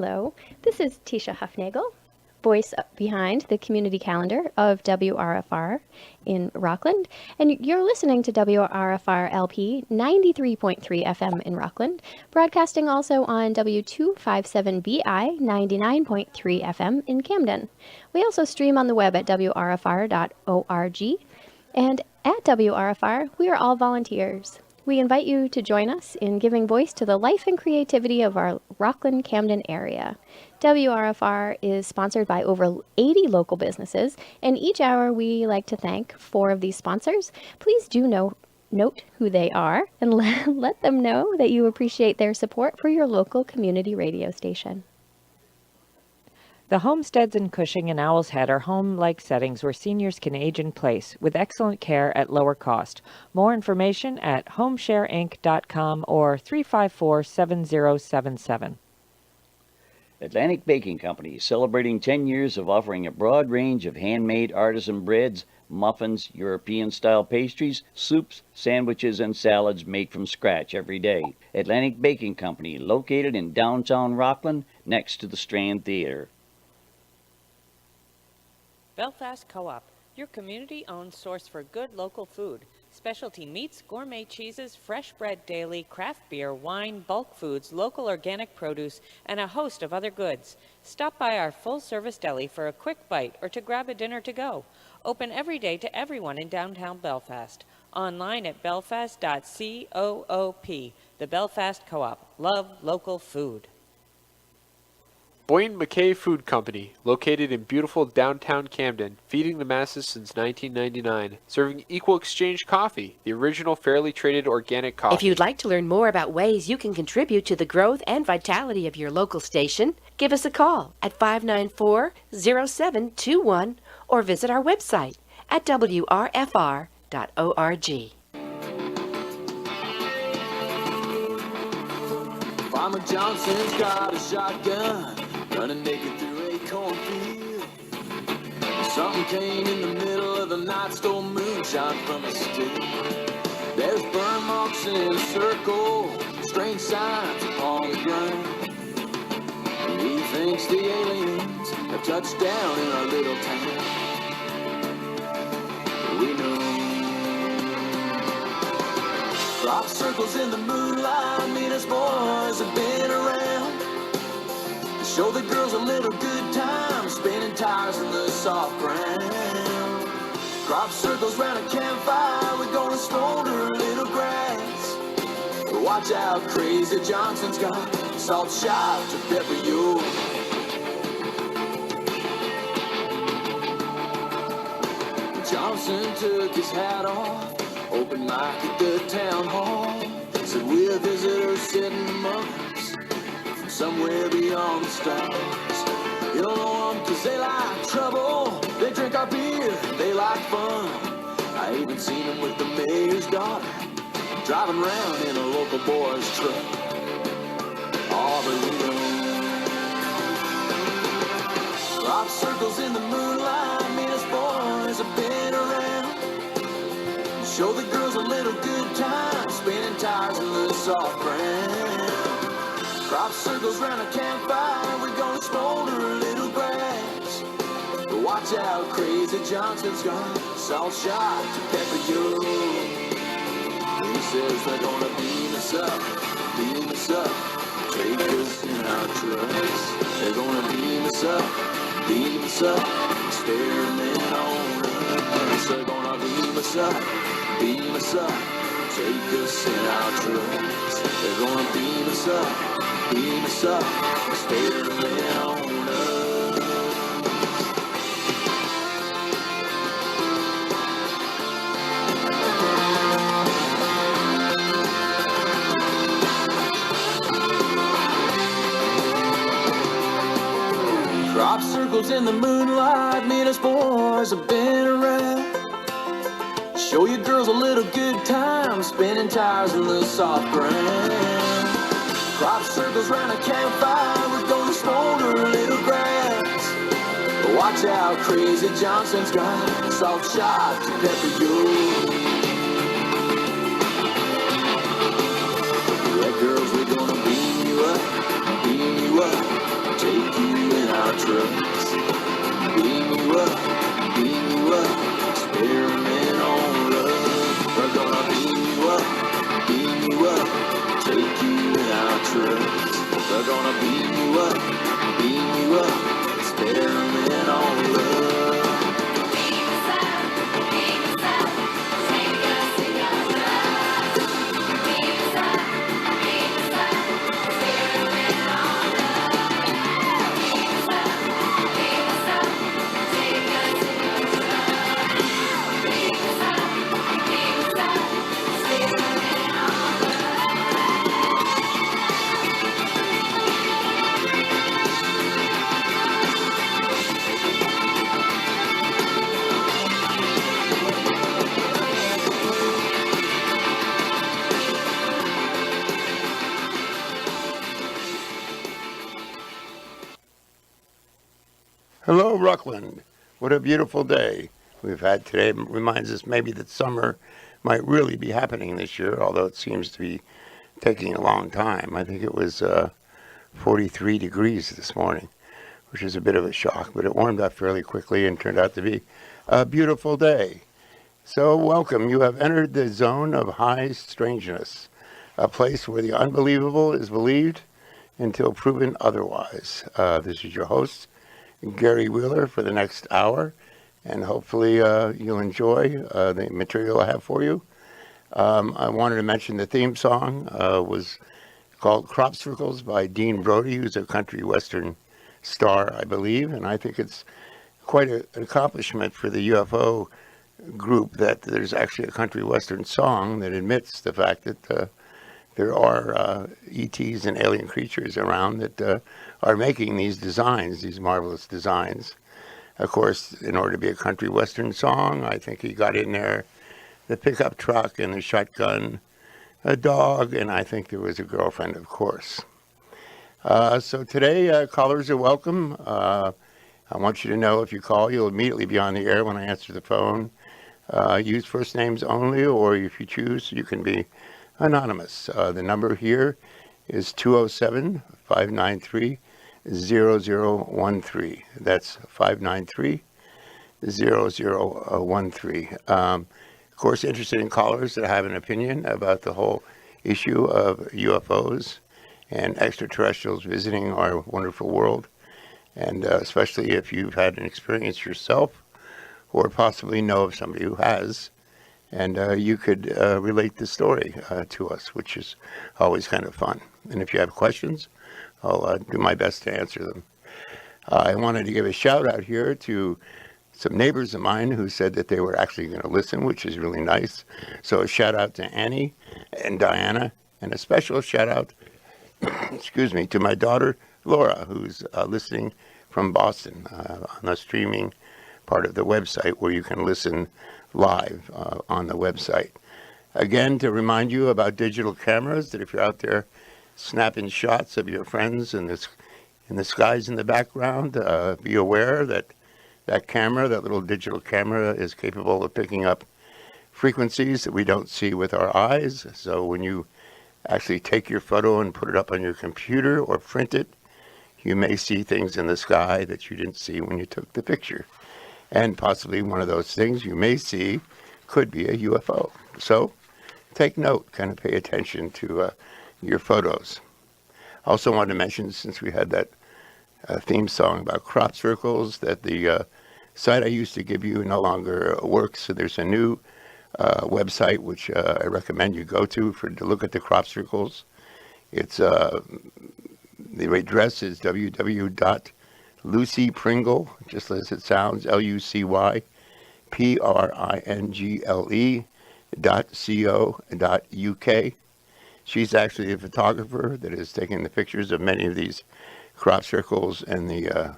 Hello, this is Tisha Huffnagel, voice behind the community calendar of WRFR in Rockland, and you're listening to WRFR LP 93.3 FM in Rockland, broadcasting also on W257BI 99.3 FM in Camden. We also stream on the web at WRFR.org, and at WRFR, we are all volunteers. We invite you to join us in giving voice to the life and creativity of our Rockland-Camden area. WRFR is sponsored by over 80 local businesses, and each hour we like to thank 4 of these sponsors. Please do note who they are and let them know that you appreciate their support for your local community radio station. The homesteads in Cushing and Owl's Head are home-like settings where seniors can age in place with excellent care at lower cost. More information at homeshareinc.com or 354-7077. Atlantic Baking Company is celebrating 10 years of offering a broad range of handmade artisan breads, muffins, European-style pastries, soups, sandwiches, and salads made from scratch every day. Atlantic Baking Company, located in downtown Rockland, next to the Strand Theater. Belfast Co-op, your community-owned source for good local food. Specialty meats, gourmet cheeses, fresh bread daily, craft beer, wine, bulk foods, local organic produce, and a host of other goods. Stop by our full-service deli for a quick bite or to grab a dinner to go. Open every day to everyone in downtown Belfast. Online at belfast.coop. The Belfast Co-op. Love local food. Boyne McKay Food Company, located in beautiful downtown Camden, feeding the masses since 1999, serving Equal Exchange Coffee, the original fairly traded organic coffee. If you'd like to learn more about ways you can contribute to the growth and vitality of your local station, give us a call at 594-0721 or visit our website at wrfr.org. Farmer Johnson's got a shotgun, running naked through a cornfield. Something came in the middle of the night, stole moonshine from his stick. There's burn marks in a circle, strange signs upon the ground. And he thinks the aliens have touched down in our little town. We know crop circles in the moonlight, meanest boys have been around. Show the girls a little good time, spinning tires in the soft ground. Crop circles round a campfire, we're gonna smolder a little grass. But watch out, crazy Johnson's got salt shot to pepper you. Johnson took his hat off, open mic at the town hall. Said we're visitors sitting among us from somewhere beyond the stars. You don't know them cause they like trouble, they drink our beer, they like fun. I even seen them with the mayor's daughter, driving around in a local boy's truck. Oh, but we know crop circles in the moonlight, meanest boys have been around. Show the girls a little good time, spinning tires in the soft ground. Crop circles round a campfire, we're gonna smolder a little grass. But watch out, crazy Johnson's got salt shot to pepper you. He says they're gonna beam us up, take us in our trucks. They're gonna beam us up, experiment on us. They're gonna beam us up, take us in our trucks. They're gonna beam us up, experiment on us. Crop circles in the moonlight, meanest boys have been around. Show your girls a little good time, spinning tires in the soft ground. Crop circles round a campfire, we're gonna smolder a little grass. But watch out, crazy Johnson's got salt shot to pepper you. Yeah, girls, we're gonna beam you up, our trucks. Beam you up, experiment on love. We're gonna beam you up, take you in our trucks. We're gonna beam you up, experiment on love. Hello, Rockland. What a beautiful day we've had today. It reminds us maybe that summer might really be happening this year, although it seems to be taking a long time. I think it was 43 degrees this morning, which is a bit of a shock, but it warmed up fairly quickly and turned out to be a beautiful day. So welcome. You have entered the zone of high strangeness, a place where the unbelievable is believed until proven otherwise. This is your host, Gary Wheeler, for the next hour, and hopefully you'll enjoy the material I have for you. I wanted to mention the theme song was called Crop Circles by Dean Brody, who's a country western star, I believe, and I think it's quite an accomplishment for the UFO group that there's actually a country western song that admits the fact that there are ETs and alien creatures around that are making these designs, these marvelous designs. Of course, in order to be a country western song, I think he got in there the pickup truck and a shotgun, a dog, and I think there was a girlfriend, of course. So today, callers are welcome. I want you to know if you call, you'll immediately be on the air when I answer the phone. Use first names only, or if you choose, you can be anonymous. The number here is 207-593-0013. That's 593-0013. Of course, interested in callers that have an opinion about the whole issue of UFOs and extraterrestrials visiting our wonderful world, and especially if you've had an experience yourself or possibly know of somebody who has, and you could relate the story to us, which is always kind of fun. And if you have questions, I'll do my best to answer them. I wanted to give a shout out here to some neighbors of mine who said that they were actually going to listen, which is really nice. So a shout out to Annie and Diana, and a special shout out, excuse me, to my daughter Laura, who's listening from Boston on the streaming part of the website where you can listen live on the website. Again, to remind you about digital cameras, that if you're out there snapping shots of your friends in the skies in the background, be aware that that camera, that little digital camera, is capable of picking up frequencies that we don't see with our eyes. So when you actually take your photo and put it up on your computer or print it, you may see things in the sky that you didn't see when you took the picture. And possibly one of those things you may see could be a UFO. So take note, kind of pay attention to your photos. Also wanted to mention, since we had that theme song about crop circles, that the site I used to give you no longer works. So there's a new website which I recommend you go to look at the crop circles. It's the address is www.lucypringle, just as it sounds, LucyPringle.co.uk. She's actually a photographer that is taking the pictures of many of these crop circles, and the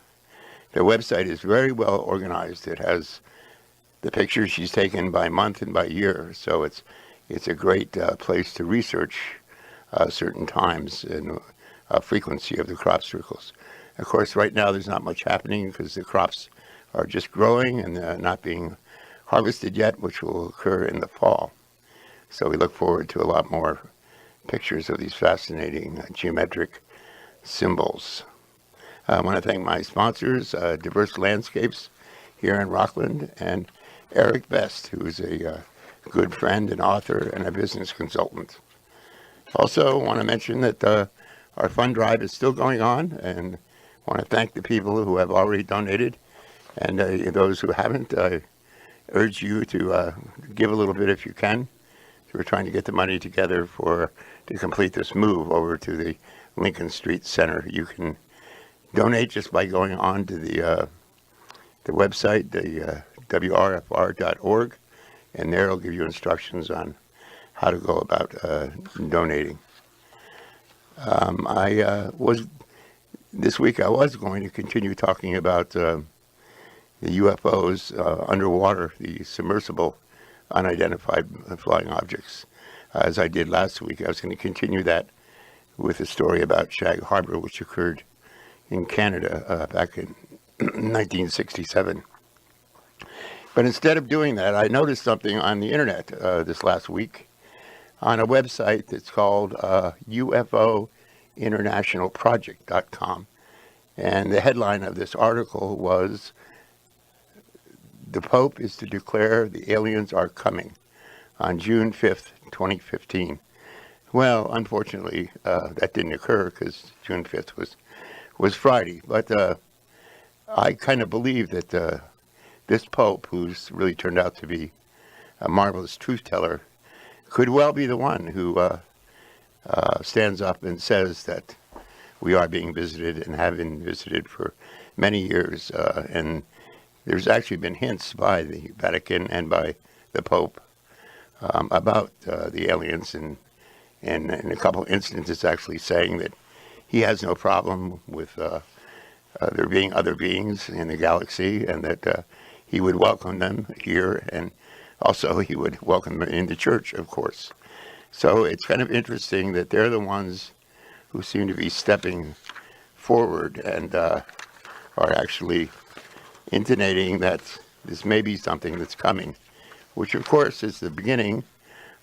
website is very well organized. It has the pictures she's taken by month and by year, so it's a great place to research certain times and frequency of the crop circles. Of course, right now there's not much happening because the crops are just growing and not being harvested yet, which will occur in the fall. So we look forward to a lot more pictures of these fascinating geometric symbols. I want to thank my sponsors, Diverse Landscapes here in Rockland, and Eric Best, who is a good friend and author and a business consultant. Also, want to mention that our fund drive is still going on, and want to thank the people who have already donated, and those who haven't. I urge you to give a little bit if you can. We're trying to get the money together to complete this move over to the Lincoln Street Center. You can donate just by going on to the website, the WRFR.org, and there it'll give you instructions on how to go about donating. This week I was going to continue talking about the UFOs underwater, the submersible unidentified flying objects. As I did last week, I was going to continue that with a story about Shag Harbor, which occurred in Canada back in 1967. But instead of doing that, I noticed something on the internet this last week on a website that's called UFOinternationalproject.com. And the headline of this article was, "The Pope is to declare the aliens are coming on June 5th, 2015. Well, unfortunately, that didn't occur because June 5th was Friday. But I kind of believe that this Pope, who's really turned out to be a marvelous truth teller, could well be the one who stands up and says that we are being visited and have been visited for many years. And there's actually been hints by the Vatican and by the Pope about the aliens, and in a couple instances actually saying that he has no problem with there being other beings in the galaxy, and that he would welcome them here, and also he would welcome them in the church, of course. So it's kind of interesting that they're the ones who seem to be stepping forward and are actually intonating that this may be something that's coming, which of course is the beginning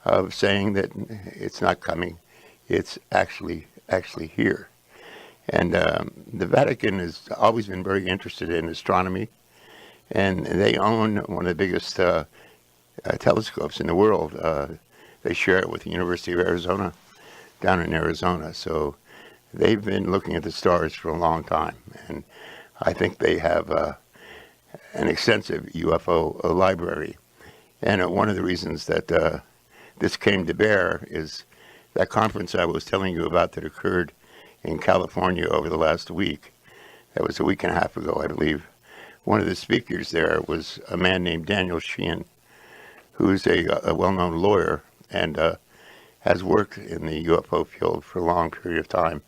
of saying that it's not coming, it's actually here. And the Vatican has always been very interested in astronomy, and they own one of the biggest telescopes in the world. They share it with the University of Arizona, down in Arizona. So they've been looking at the stars for a long time, and I think they have an extensive UFO library. And one of the reasons that this came to bear is that conference I was telling you about that occurred in California over the last week. That was a week and a half ago, I believe. One of the speakers there was a man named Daniel Sheehan, who's a well-known lawyer and has worked in the UFO field for a long period of time,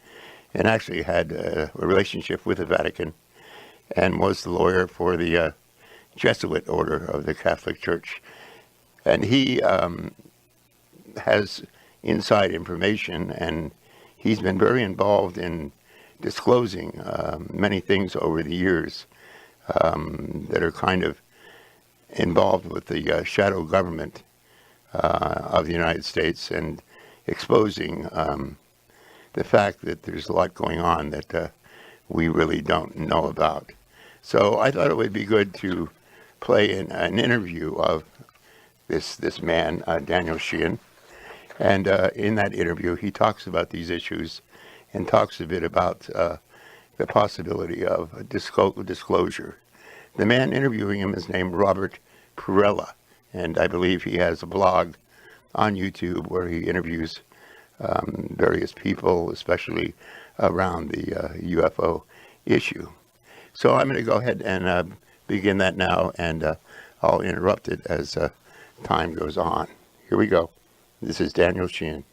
and actually had a relationship with the Vatican, and was the lawyer for the Jesuit order of the Catholic Church. And he has inside information, and he's been very involved in disclosing many things over the years that are kind of involved with the shadow government of the United States, and exposing the fact that there's a lot going on that we really don't know about. So I thought it would be good to play an interview of this man, Daniel Sheehan. And in that interview, he talks about these issues and talks a bit about the possibility of disclosure. The man interviewing him is named Robert PERALA, and I believe he has a blog on YouTube where he interviews various people, especially around the UFO issue. So I'm going to go ahead and begin that now, and I'll interrupt it as time goes on. Here we go. This is Daniel Sheehan.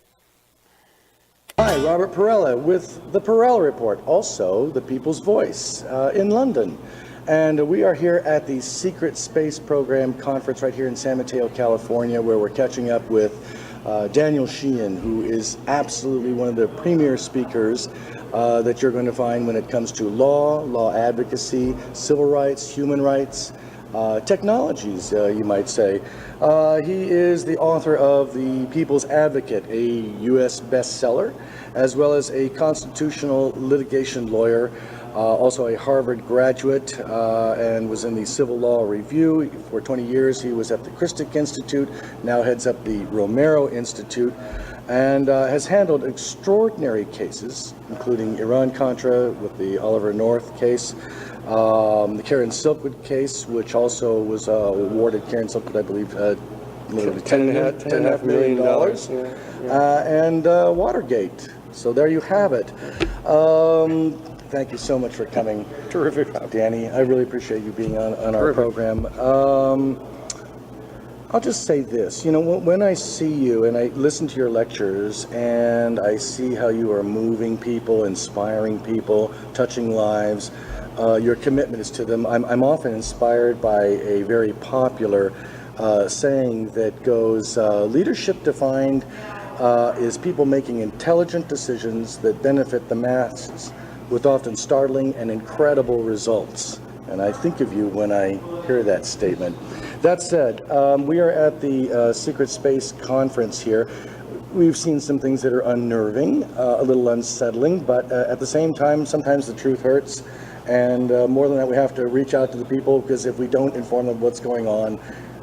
Hi, Robert PERALA with the PERALA Report, also the People's Voice in London. And we are here at the Secret Space Program Conference right here in San Mateo, California, where we're catching up with Daniel Sheehan, who is absolutely one of the premier speakers that you're going to find when it comes to law advocacy, civil rights, human rights, technologies, you might say. He is the author of The People's Advocate, a U.S. bestseller, as well as a constitutional litigation lawyer. Also a Harvard graduate and was in the Civil Law Review. For 20 years he was at the Christic Institute, now heads up the Romero Institute, and has handled extraordinary cases, including Iran-Contra with the Oliver North case, the Karen Silkwood case, which also was awarded Karen Silkwood, I believe, $10.5 million, and Watergate. So there you have it. Thank you so much for coming. Terrific, Danny. I really appreciate you being on our program. I'll just say this, you know, when I see you and I listen to your lectures and I see how you are moving people, inspiring people, touching lives, your commitment is to them. I'm often inspired by a very popular saying that goes, leadership defined is people making intelligent decisions that benefit the masses with often startling and incredible results. And I think of you when I hear that statement. That said, we are at the Secret Space Conference here. We've seen some things that are unnerving, a little unsettling, but at the same time, sometimes the truth hurts. And more than that, we have to reach out to the people, because if we don't inform them what's going on,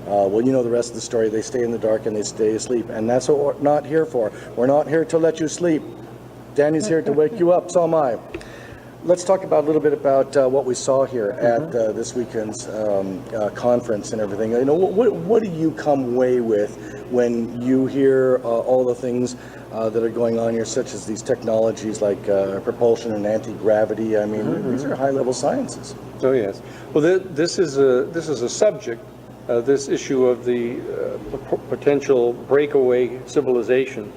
well, you know the rest of the story. They stay in the dark and they stay asleep. And that's what we're not here for. We're not here to let you sleep. Danny's here to wake you up, so am I. Let's talk about a little bit about what we saw here at this weekend's conference and everything. You know, what do you come away with when you hear all the things that are going on here, such as these technologies like propulsion and anti-gravity? I mean, these are high-level sciences. Oh yes. Well, this is a subject. This issue of the potential breakaway civilization.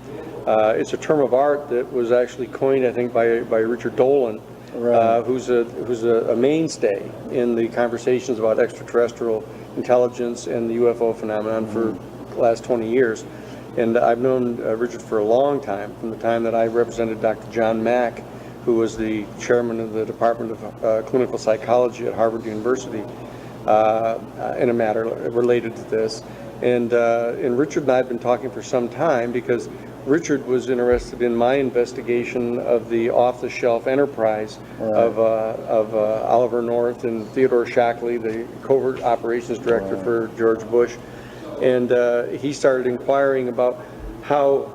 It's a term of art that was actually coined, I think, by Richard Dolan. Right. Who's a mainstay in the conversations about extraterrestrial intelligence and the UFO phenomenon for the last 20 years. And I've known Richard for a long time, from the time that I represented Dr. John Mack, who was the chairman of the Department of Clinical Psychology at Harvard University, in a matter related to this. And Richard and I have been talking for some time, because Richard was interested in my investigation of the off-the-shelf enterprise of Oliver North and Theodore Shackley, the covert operations director for George Bush. And he started inquiring about how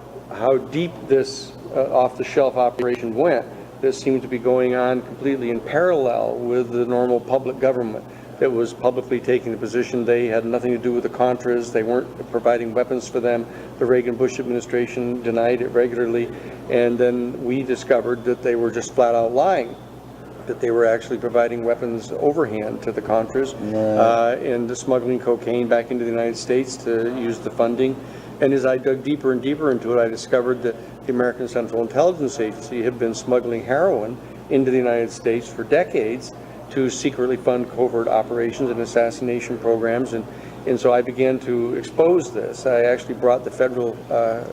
deep this off-the-shelf operation went. This seemed to be going on completely in parallel with the normal public government that was publicly taking the position they had nothing to do with the Contras. They weren't providing weapons for them. The Reagan-Bush administration denied it regularly. And then we discovered that they were just flat out lying, that they were actually providing weapons overhand to the Contras, and smuggling cocaine back into the United States to use the funding. And as I dug deeper and deeper into it, I discovered that the American Central Intelligence Agency had been smuggling heroin into the United States for decades to secretly fund covert operations and assassination programs. And so I began to expose this. I actually brought the federal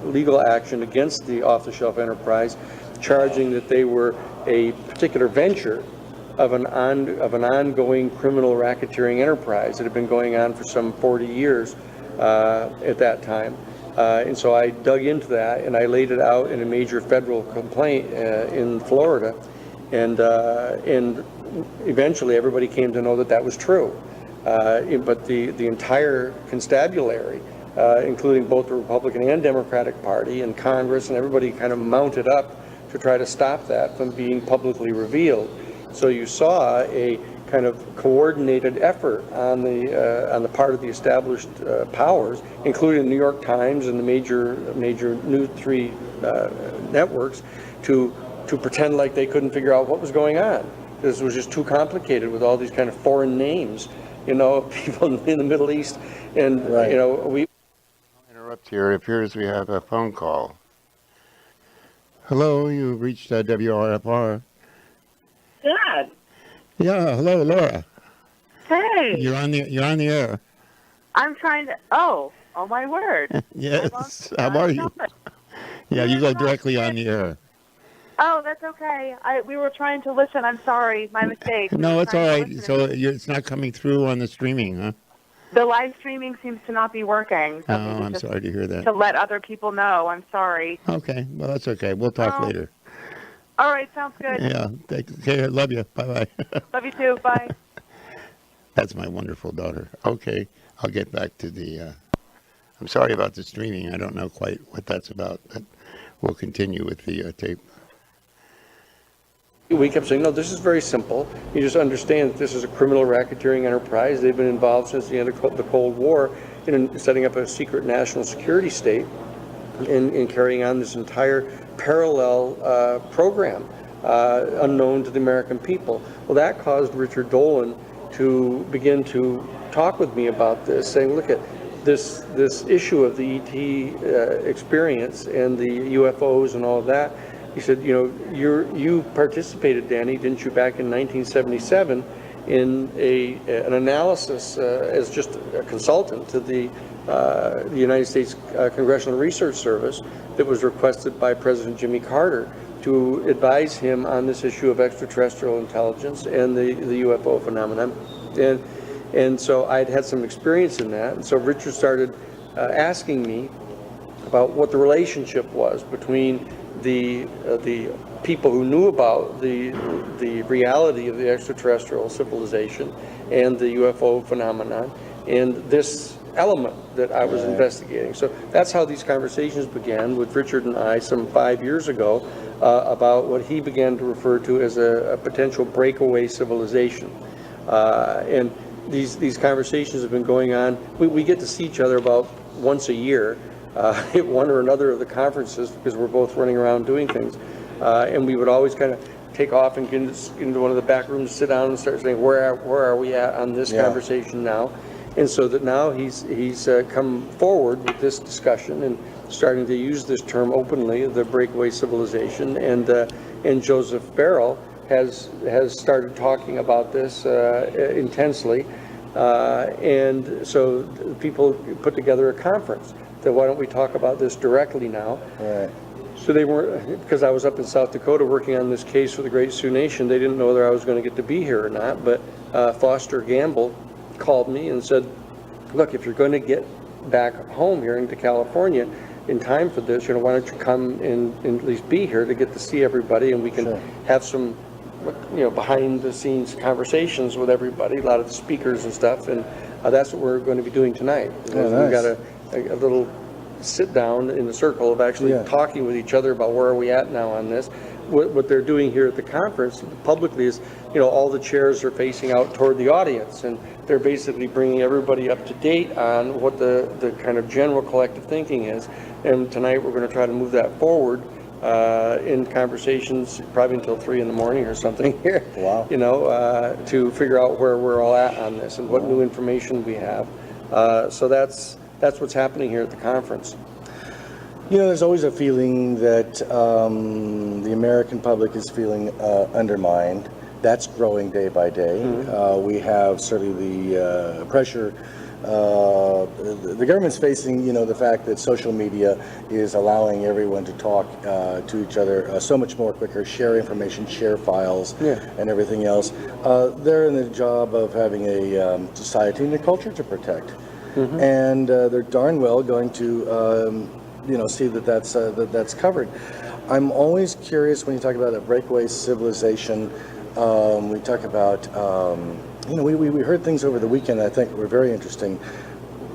legal action against the off-the-shelf enterprise, charging that they were a particular venture of an ongoing criminal racketeering enterprise that had been going on for some 40 years at that time. And so I dug into that, and I laid it out in a major federal complaint in Florida. And eventually everybody came to know that that was true. But the entire constabulary, including both the Republican and Democratic Party and Congress, and everybody kind of mounted up to try to stop that from being publicly revealed. So you saw a kind of coordinated effort on the part of the established powers, including the New York Times and the major News 3 networks, to pretend like they couldn't figure out what was going on. This was just too complicated with all these kind of foreign names, you know, people in the Middle East. And, you know, we... I'll interrupt here. It appears we have a phone call. Hello, you've reached WRFR. Good. Yeah, hello, Laura. Hey. You're on the air. I'm trying to... Oh my word. Yes. How are you? Yeah, you go directly on the air. Oh, that's okay. We were trying to listen. I'm sorry. My mistake. No, it's all right. So it's not coming through on the streaming, huh? The live streaming seems to not be working. So I'm sorry to hear that. To let other people know. I'm sorry. Okay. Well, that's okay. We'll talk later. All right, sounds good. Yeah, take care. Love you. Bye-bye. Love you too. Bye. That's my wonderful daughter. Okay, I'll get back to the... I'm sorry about the streaming. I don't know quite what that's about, but we'll continue with the tape. We kept saying, no, this is very simple. You just understand that this is a criminal racketeering enterprise. They've been involved since the end of the Cold War in setting up a secret national security state and carrying on this entire parallel program unknown to the American people. Well, that caused Richard Dolan to begin to talk with me about this, saying, look at this issue of the ET experience and the UFOs and all of that. He said, you know, you participated, Danny, didn't you, back in 1977 in an analysis as just a consultant to the United States Congressional Research Service that was requested by President Jimmy Carter to advise him on this issue of extraterrestrial intelligence and the UFO phenomenon. And so I'd had some experience in that. And so Richard started asking me about what the relationship was between the people who knew about the reality of the extraterrestrial civilization and the UFO phenomenon and this element that I was investigating. So that's how these conversations began with Richard and I some 5 years ago about what he began to refer to as a potential breakaway civilization. And these conversations have been going on. We get to see each other about once a year at one or another of the conferences because we're both running around doing things. And we would always kind of take off and get into one of the back rooms, sit down and start saying, where are we at on this conversation now? And so that now he's come forward with this discussion and starting to use this term openly, the breakaway civilization. And Joseph Barrell has started talking about this intensely. And so people put together a conference. So why don't we talk about this directly now? Right. So they weren't, because I was up in South Dakota working on this case for the Great Sioux Nation, they didn't know whether I was going to get to be here or not, but Foster Gamble called me and said, look, if you're going to get back home here into California in time for this, you know, why don't you come and at least be here to get to see everybody and we can have some, you know, behind the scenes conversations with everybody, a lot of the speakers and stuff, and that's what we're going to be doing tonight. Oh, nice. We've got a little sit down in the circle of actually talking with each other about where are we at now on this. What they're doing here at the conference publicly is, you know, all the chairs are facing out toward the audience, and they're basically bringing everybody up to date on what the kind of general collective thinking is. And tonight we're going to try to move that forward in conversations probably until 3 in the morning or something here. Wow. You know, to figure out where we're all at on this and what new information we have. So that's what's happening here at the conference. You know, there's always a feeling that the American public is feeling undermined. That's growing day by day. We have certainly the pressure. The government's facing, you know, the fact that social media is allowing everyone to talk to each other so much more quicker, share information, share files, and everything else. They're in the job of having a society and a culture to protect. And they're darn well going to, you know, see that that's covered. I'm always curious when you talk about a breakaway civilization. We talk about, you know, we heard things over the weekend I think were very interesting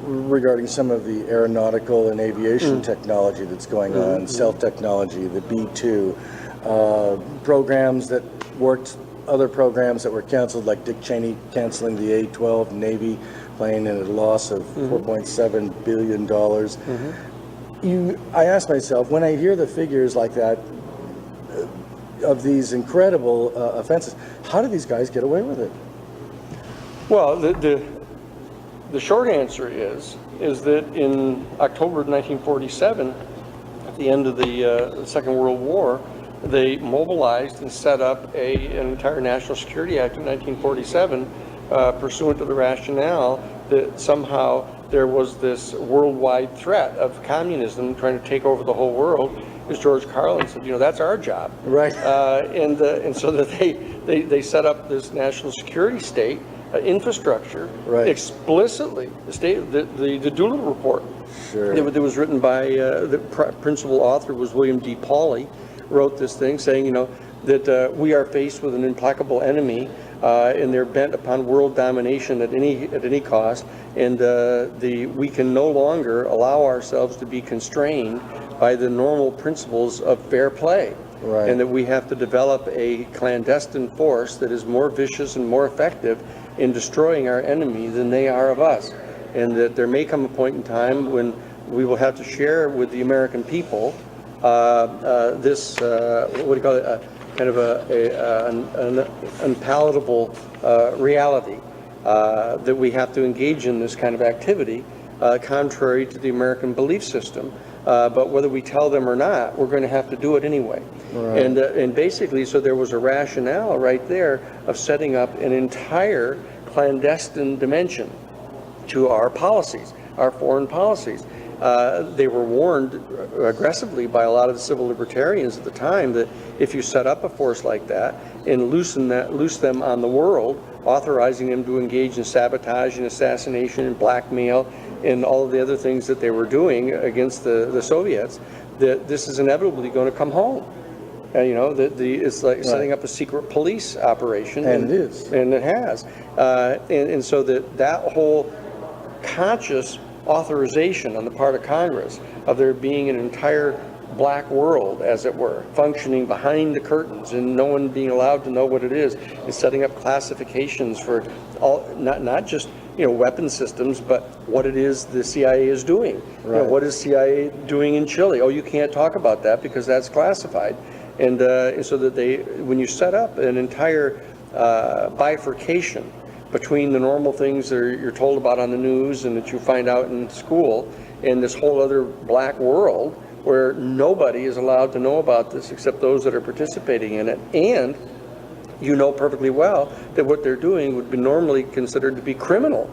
regarding some of the aeronautical and aviation technology that's going on, stealth technology, the B-2, programs that worked, other programs that were canceled, like Dick Cheney canceling the A-12 Navy plane at a loss of $4.7 billion. I ask myself, when I hear the figures like that, of these incredible offenses, how do these guys get away with it? Well, the short answer is that in October of 1947, at the end of the Second World War, they mobilized and set up an entire National Security Act in 1947, pursuant to the rationale that somehow there was this worldwide threat of communism trying to take over the whole world. As George Carlin said, you know, that's our job. Right. And so that they set up this national security state infrastructure explicitly. The Doolittle report. Sure. That was written by the principal author was William D. Pauley, wrote this thing saying, you know, that we are faced with an implacable enemy, and they're bent upon world domination at any cost, and we can no longer allow ourselves to be constrained by the normal principles of fair play. Right. And that we have to develop a clandestine force that is more vicious and more effective in destroying our enemy than they are of us. And that there may come a point in time when we will have to share with the American people this, what do you call it, kind of an unpalatable reality, that we have to engage in this kind of activity contrary to the American belief system. But whether we tell them or not, we're going to have to do it anyway. Right. And basically, so there was a rationale right there of setting up an entire clandestine dimension to our policies, our foreign policies. They were warned aggressively by a lot of the civil libertarians at the time that if you set up a force like that and loose them on the world, authorizing them to engage in sabotage and assassination and blackmail and all of the other things that they were doing against the Soviets, that this is inevitably going to come home. It's like setting up a secret police operation. And it is. And it has. And so that whole conscious authorization on the part of Congress of there being an entire black world, as it were, functioning behind the curtains and no one being allowed to know what it is, and setting up classifications for all, not just weapon systems, but what it is the CIA is doing. Right. What is CIA doing in Chile? Oh, you can't talk about that because that's classified. And so that when you set up an entire bifurcation between the normal things that you're told about on the news and that you find out in school, and this whole other black world where nobody is allowed to know about this except those that are participating in it, and you know perfectly well that what they're doing would be normally considered to be criminal,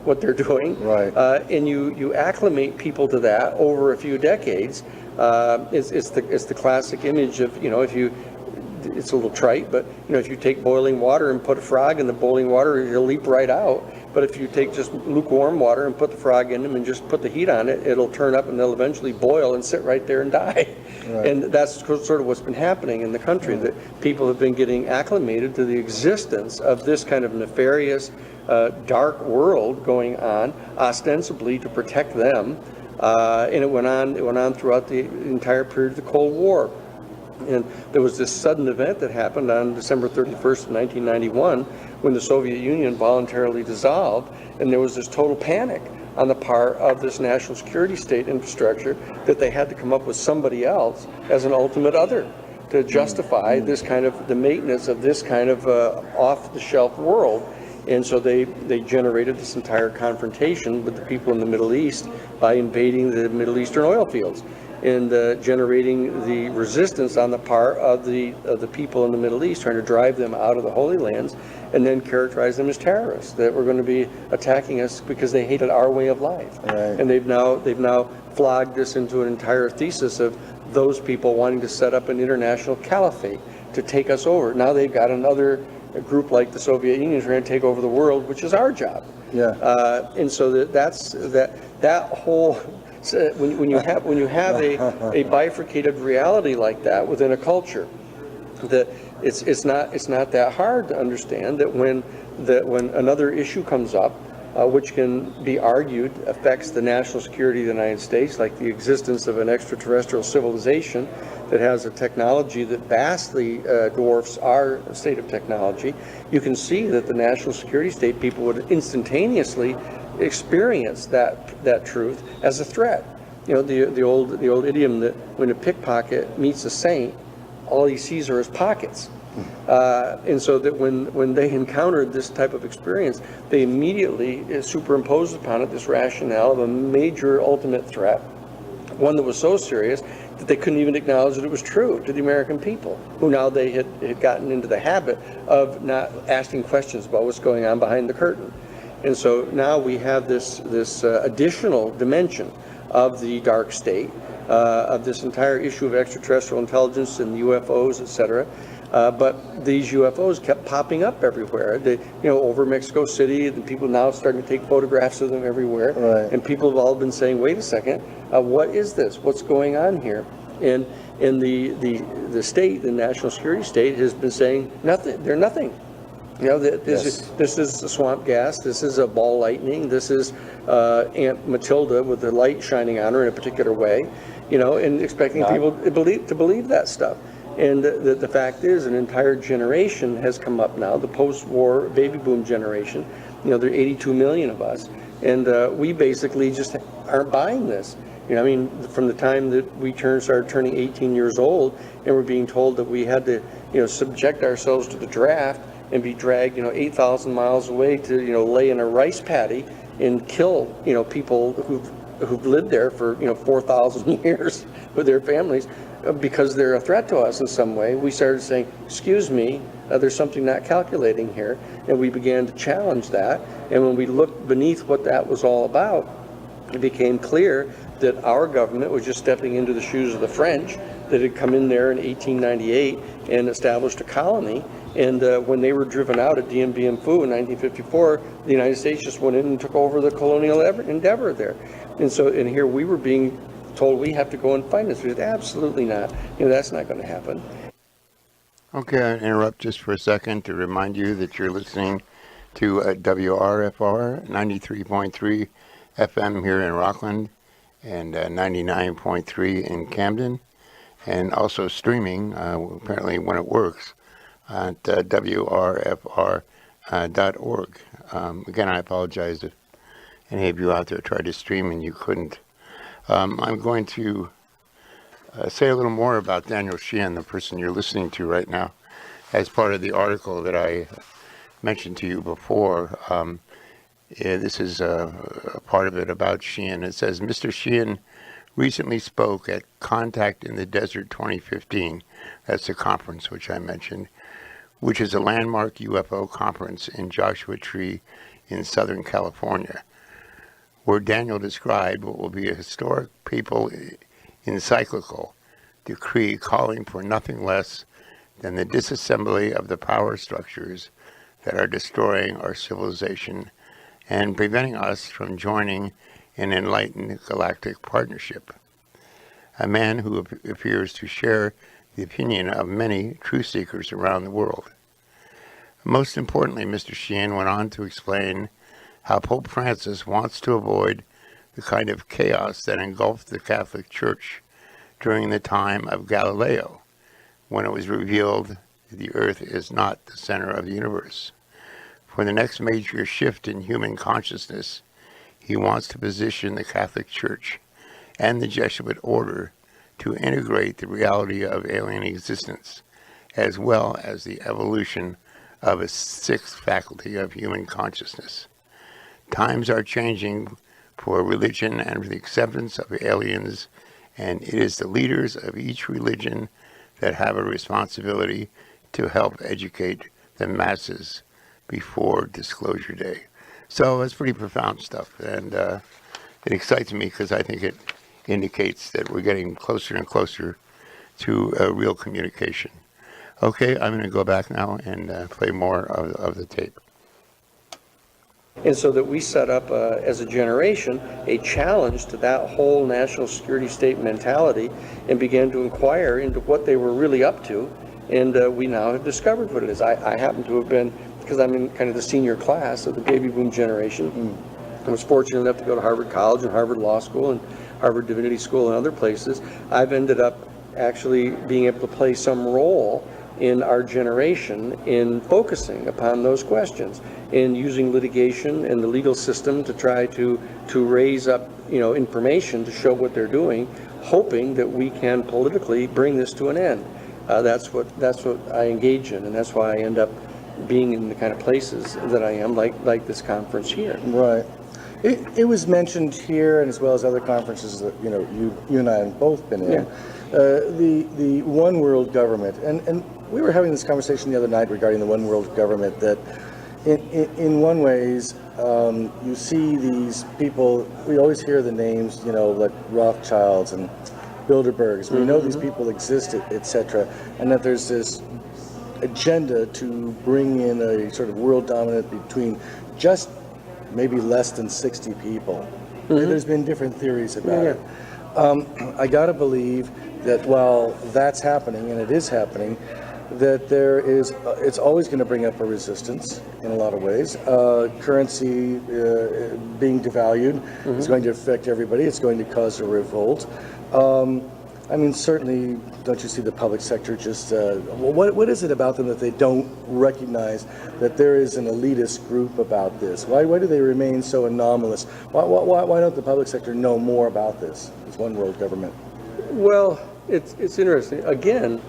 what they're doing. Right. And you acclimate people to that over a few decades. It's the classic image of, if you, it's a little trite, but if you take boiling water and put a frog in the boiling water, he'll leap right out. But if you take just lukewarm water and put the frog in them and just put the heat on it, it'll turn up and they'll eventually boil and sit right there and die. Right. And that's sort of what's been happening in the country, that people have been getting acclimated to the existence of this kind of nefarious, dark world going on, ostensibly to protect them. And it went on throughout the entire period of the Cold War. And there was this sudden event that happened on December 31st, 1991, when the Soviet Union voluntarily dissolved, and there was this total panic on the part of this national security state infrastructure that they had to come up with somebody else as an ultimate other to justify this kind of, the maintenance of this kind of off-the-shelf world. And so they generated this entire confrontation with the people in the Middle East by invading the Middle Eastern oil fields and generating the resistance on the part of the people in the Middle East, trying to drive them out of the Holy Lands, and then characterize them as terrorists that were going to be attacking us because they hated our way of life. Right. And they've now flogged this into an entire thesis of those people wanting to set up an international caliphate to take us over. Now they've got another group like the Soviet Union trying to take over the world, which is our job. Yeah. And so that whole. So when you have a bifurcated reality like that within a culture, that it's not that hard to understand that when another issue comes up, which can be argued affects the national security of the United States, like the existence of an extraterrestrial civilization that has a technology that vastly dwarfs our state of technology, you can see that the national security state people would instantaneously experience that truth as a threat. The old idiom that when a pickpocket meets a saint, all he sees are his pockets. And so that when they encountered this type of experience, they immediately superimposed upon it this rationale of a major ultimate threat, one that was so serious that they couldn't even acknowledge that it was true to the American people, who now they had gotten into the habit of not asking questions about what's going on behind the curtain. And so now we have this additional dimension of the dark state, of this entire issue of extraterrestrial intelligence and UFOs, etc. But these UFOs kept popping up everywhere. Over Mexico City, and people now starting to take photographs of them everywhere. Right. And people have all been saying, "Wait a second, what is this? What's going on here?" And And the state, the national security state, has been saying nothing. They're nothing. You know, this is a swamp gas. This is a ball lightning. This is Aunt Matilda with the light shining on her in a particular way. You know, and expecting people to believe that stuff. And the fact is, an entire generation has come up now, the post-war baby boom generation. You know, there are 82 million of us, and we basically just aren't buying this. You know, I mean, from the time that we started turning 18 years old, and we're being told that we had to, you know, subject ourselves to the draft and be dragged, you know, 8,000 miles away to, you know, lay in a rice paddy and kill, you know, people who've lived there for, you know, 4,000 years with their families because they're a threat to us in some way. We started saying, excuse me, there's something not calculating here, and we began to challenge that. And when we looked beneath what that was all about, it became clear that our government was just stepping into the shoes of the French that had come in there in 1898 and established a colony. And when they were driven out at Dien Bien Phu in 1954, the United States just went in and took over the colonial endeavor there. And here we were being told we have to go and find this. We said, absolutely not. You know, that's not going to happen. Okay, I'll interrupt just for a second to remind you that you're listening to WRFR 93.3 FM here in Rockland and 99.3 in Camden, and also streaming, apparently when it works, at WRFR.org. Again, I apologize if any of you out there tried to stream and you couldn't. I'm going to say a little more about Daniel Sheehan, the person you're listening to right now, as part of the article that I mentioned to you before. This is a part of it about Sheehan. It says, Mr. Sheehan recently spoke at Contact in the Desert 2015. That's the conference which I mentioned, which is a landmark UFO conference in Joshua Tree in Southern California, where Daniel described what will be a historic papal encyclical decree calling for nothing less than the disassembly of the power structures that are destroying our civilization and preventing us from joining an enlightened galactic partnership. A man who appears to share the opinion of many truth seekers around the world. Most importantly, Mr. Sheehan went on to explain how Pope Francis wants to avoid the kind of chaos that engulfed the Catholic Church during the time of Galileo, when it was revealed the earth is not the center of the universe. For the next major shift in human consciousness, he wants to position the Catholic Church and the Jesuit order to integrate the reality of alien existence, as well as the evolution of a sixth faculty of human consciousness. Times are changing for religion and for the acceptance of aliens, and it is the leaders of each religion that have a responsibility to help educate the masses before Disclosure Day. So it's pretty profound stuff, and it excites me because I think it indicates that we're getting closer and closer to real communication. Okay, I'm going to go back now and play more of the tape. And so that we set up, as a generation, a challenge to that whole national security state mentality and began to inquire into what they were really up to. And we now have discovered what it is. I happen to have been, because I'm in kind of the senior class of the baby boom generation, I was fortunate enough to go to Harvard College and Harvard Law School and Harvard Divinity School and other places. I've ended up actually being able to play some role in our generation in focusing upon those questions, in using litigation and the legal system to try to raise up, you know, information to show what they're doing, hoping that we can politically bring this to an end. That's what I engage in, and that's why I end up being in the kind of places that I am, like this conference here. Right. It was mentioned here, and as well as other conferences that you and I have both been in. Yeah. The one world government, and we were having this conversation the other night regarding the one world government. That in one ways, you see these people. We always hear the names, like Rothschilds and Bilderbergs. We know these people exist, etc., and that there's this agenda to bring in a sort of world dominant between just maybe less than 60 people. There's been different theories about it. I gotta believe that while that's happening, and it is happening, that there is, it's always going to bring up a resistance in a lot of ways. Currency being devalued is going to affect everybody. It's going to cause a revolt. I mean, certainly, don't you see the public sector just, what is it about them that they don't recognize that there is an elitist group about this? Why do they remain so anomalous? Why don't the public sector know more about this, one world government? Well, it's interesting. Again,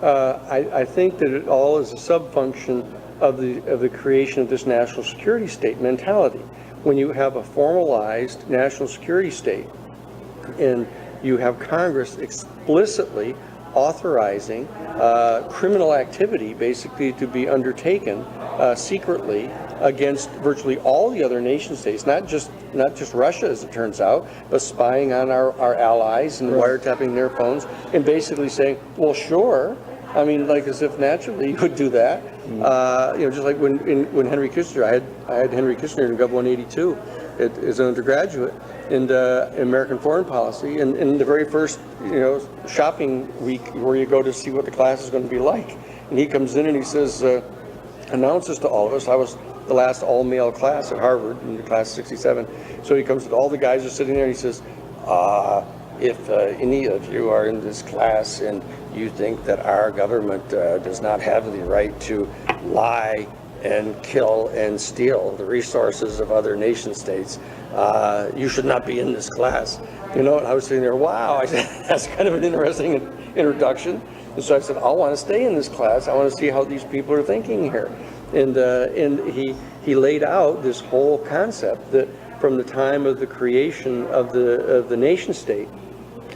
I think that it all is a sub-function of the creation of this national security state mentality. When you have a formalized national security state and you have Congress explicitly authorizing criminal activity basically to be undertaken secretly against virtually all the other nation states, not just Russia as it turns out, but spying on our allies and wiretapping their phones and basically saying, well, sure. I mean, like as if naturally you would do that. You know, just like when Henry Kissinger, I had Henry Kissinger in Gov 182 as an undergraduate in American foreign policy, and in the very first shopping week where you go to see what the class is going to be like, and he comes in and he says, announces to all of us, I was the last all-male class at Harvard in the class of 67, so he comes to all the guys are sitting there and he says, if any of you are in this class and you think that our government does not have the right to lie and kill and steal the resources of other nation states, you should not be in this class. And I was sitting there, wow, I said, that's kind of an interesting introduction. And so I said, I want to stay in this class. I want to see how these people are thinking here. And he laid out this whole concept that from the time of the creation of the nation state,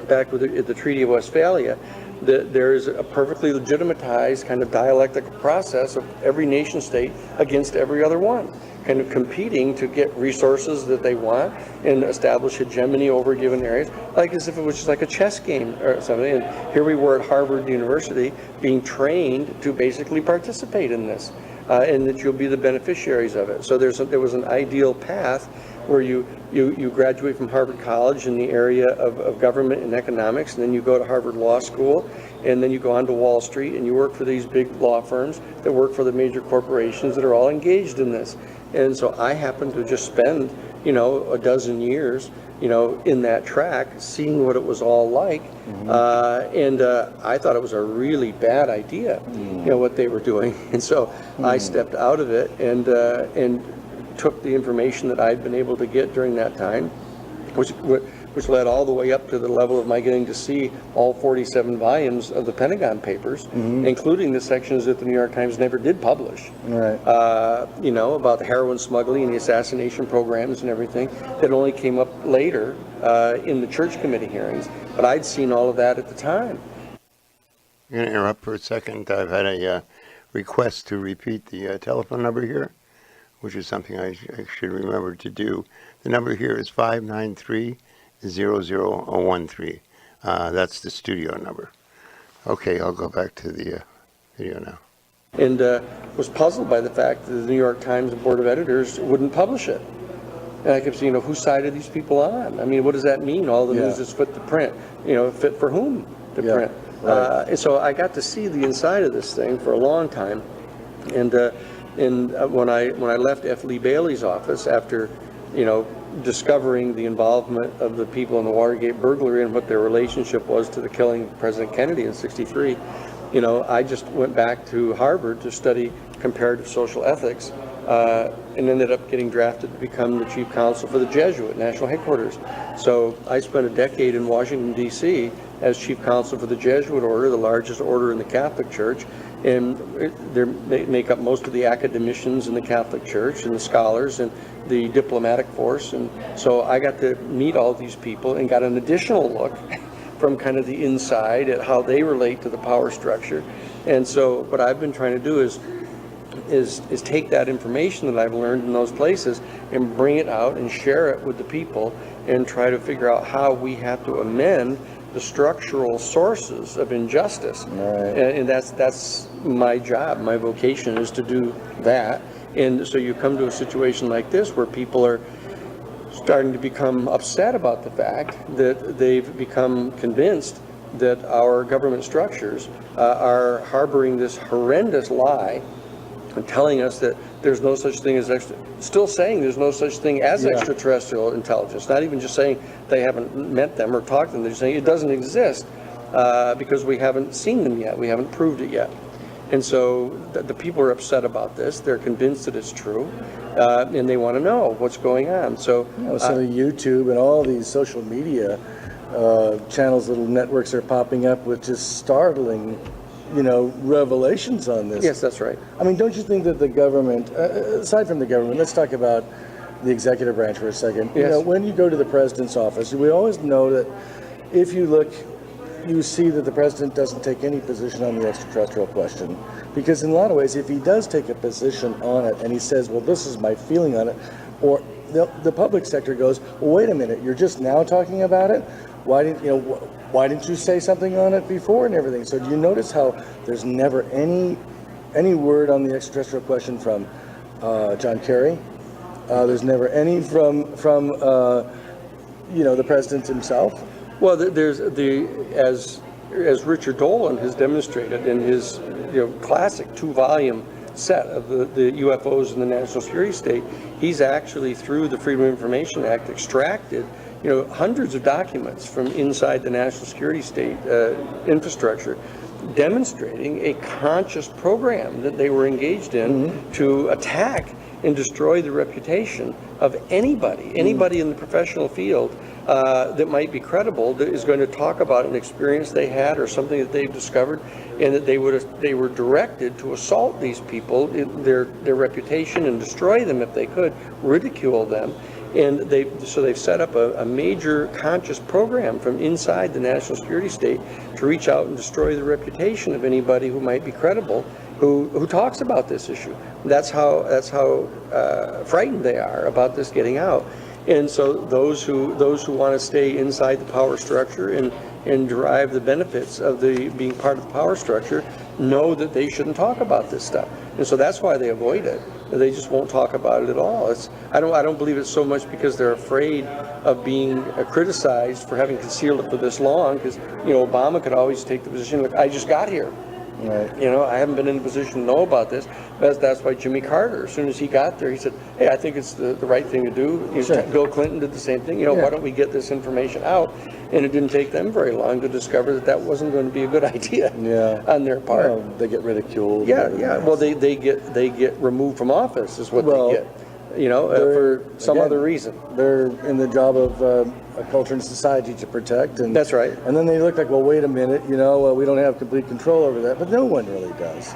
back with the Treaty of Westphalia, that there is a perfectly legitimatized kind of dialectical process of every nation state against every other one, kind of competing to get resources that they want and establish hegemony over given areas, like as if it was just like a chess game or something. And here we were at Harvard University being trained to basically participate in this, and that you'll be the beneficiaries of it. So there was an ideal path where you graduate from Harvard College in the area of government and economics, and then you go to Harvard Law School, and then you go on to Wall Street, and you work for these big law firms that work for the major corporations that are all engaged in this. And so I happened to just spend, a dozen years, in that track, seeing what it was all like. And I thought it was a really bad idea, what they were doing. And so I stepped out of it and took the information that I'd been able to get during that time, which led all the way up to the level of my getting to see all 47 volumes of the Pentagon Papers, including the sections that the New York Times never did publish, about the heroin smuggling and the assassination programs and everything that only came up later in the Church Committee hearings. But I'd seen all of that at the time. I'm going to interrupt for a second. I've had a request to repeat the telephone number here, which is something I should remember to do. The number here is 593-0013. That's the studio number. Okay, I'll go back to the video now. And was puzzled by the fact that the New York Times Board of Editors wouldn't publish it. And I kept saying, whose side are these people on? I mean, what does that mean? All the news is fit to print. Fit for whom to print? Right. And so I got to see the inside of this thing for a long time. And when I left F. Lee Bailey's office after, discovering the involvement of the people in the Watergate burglary and what their relationship was to the killing of President Kennedy in '63, I just went back to Harvard to study comparative social ethics, and ended up getting drafted to become the chief counsel for the Jesuit National Headquarters. So I spent a decade in Washington, D.C. as chief counsel for the Jesuit order, the largest order in the Catholic Church. And they make up most of the academicians in the Catholic Church and the scholars and the diplomatic force. And so I got to meet all these people and got an additional look from kind of the inside at how they relate to the power structure. And so what I've been trying to do is take that information that I've learned in those places and bring it out and share it with the people and try to figure out how we have to amend the structural sources of injustice. Right. And that's my job. My vocation is to do that. And so you come to a situation like this where people are starting to become upset about the fact that they've become convinced that our government structures are harboring this horrendous lie and telling us that there's no such thing as still saying there's no such thing as extraterrestrial intelligence, not even just saying they haven't met them or talked to them, they're saying it doesn't exist because we haven't seen them yet, we haven't proved it yet. And so the people are upset about this, they're convinced that it's true, and they want to know what's going on. So, so YouTube and all these social media channels, little networks are popping up with just startling revelations on this. Yes, that's right. I mean, don't you think that the government, aside from the government, let's talk about the executive branch for a second. Yes. When you go to the president's office, we always know that if you look, you see that the president doesn't take any position on the extraterrestrial question. Because in a lot of ways, if he does take a position on it and he says, well, this is my feeling on it, or the public sector goes, well, wait a minute, you're just now talking about it? Why didn't you say something on it before and everything? So do you notice how there's never any word on the extraterrestrial question from John Kerry? There's never any from the president himself. Well, there's as Richard Dolan has demonstrated in his classic 2-volume set of the UFOs in the national security state, he's actually, through the Freedom of Information Act, extracted hundreds of documents from inside the national security state infrastructure, demonstrating a conscious program that they were engaged in to attack and destroy the reputation of anybody in the professional field that might be credible, that is going to talk about an experience they had or something that they've discovered, and that they were directed to assault these people, their reputation, and destroy them if they could, ridicule them. And they've set up a major conscious program from inside the national security state to reach out and destroy the reputation of anybody who might be credible who talks about this issue. That's how frightened they are about this getting out. And so those who want to stay inside the power structure and derive the benefits of being part of the power structure know that they shouldn't talk about this stuff. And so that's why they avoid it. They just won't talk about it at all. I don't believe it's so much because they're afraid of being criticized for having concealed it for this long, because Obama could always take the position, look, I just got here. Right. I haven't been in a position to know about this. That's why Jimmy Carter, as soon as he got there, he said, hey, I think it's the right thing to do. Sure. Bill Clinton did the same thing. Why don't we get this information out? And it didn't take them very long to discover that wasn't going to be a good idea on their part. Well, they get ridiculed. Yeah. Well, they get removed from office is what they get. For some other reason. They're in the job of a culture and society to protect. And that's right. And then they look like, well, wait a minute, we don't have complete control over that. But no one really does.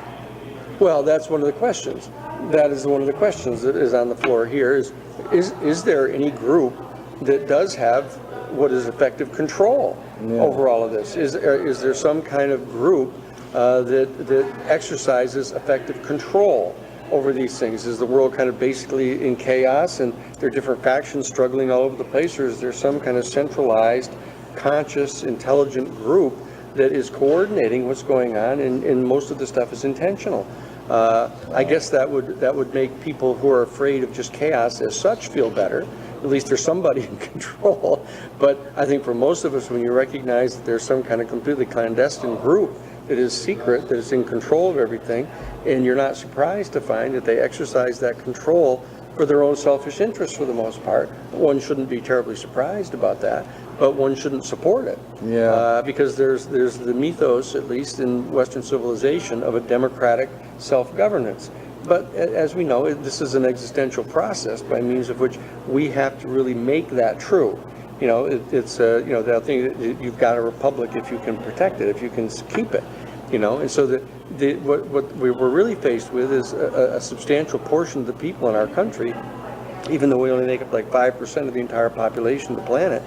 Well, that's one of the questions. That is one of the questions that is on the floor here is there any group that does have what is effective control over all of this? Is there some kind of group that exercises effective control over these things? Is the world kind of basically in chaos and there are different factions struggling all over the place, or is there some kind of centralized, conscious, intelligent group that is coordinating what's going on, and most of the stuff is intentional? I guess that would make people who are afraid of just chaos as such feel better. At least there's somebody in control. But I think for most of us, when you recognize that there's some kind of completely clandestine group that is secret, that is in control of everything, and you're not surprised to find that they exercise that control for their own selfish interests for the most part, one shouldn't be terribly surprised about that, but one shouldn't support it. Because there's the mythos, at least in Western civilization, of a democratic self-governance. But as we know, this is an existential process by means of which we have to really make that true. It's that thing that you've got a republic if you can protect it, if you can keep it. And so what we were really faced with is a substantial portion of the people in our country, even though we only make up like 5% of the entire population of the planet,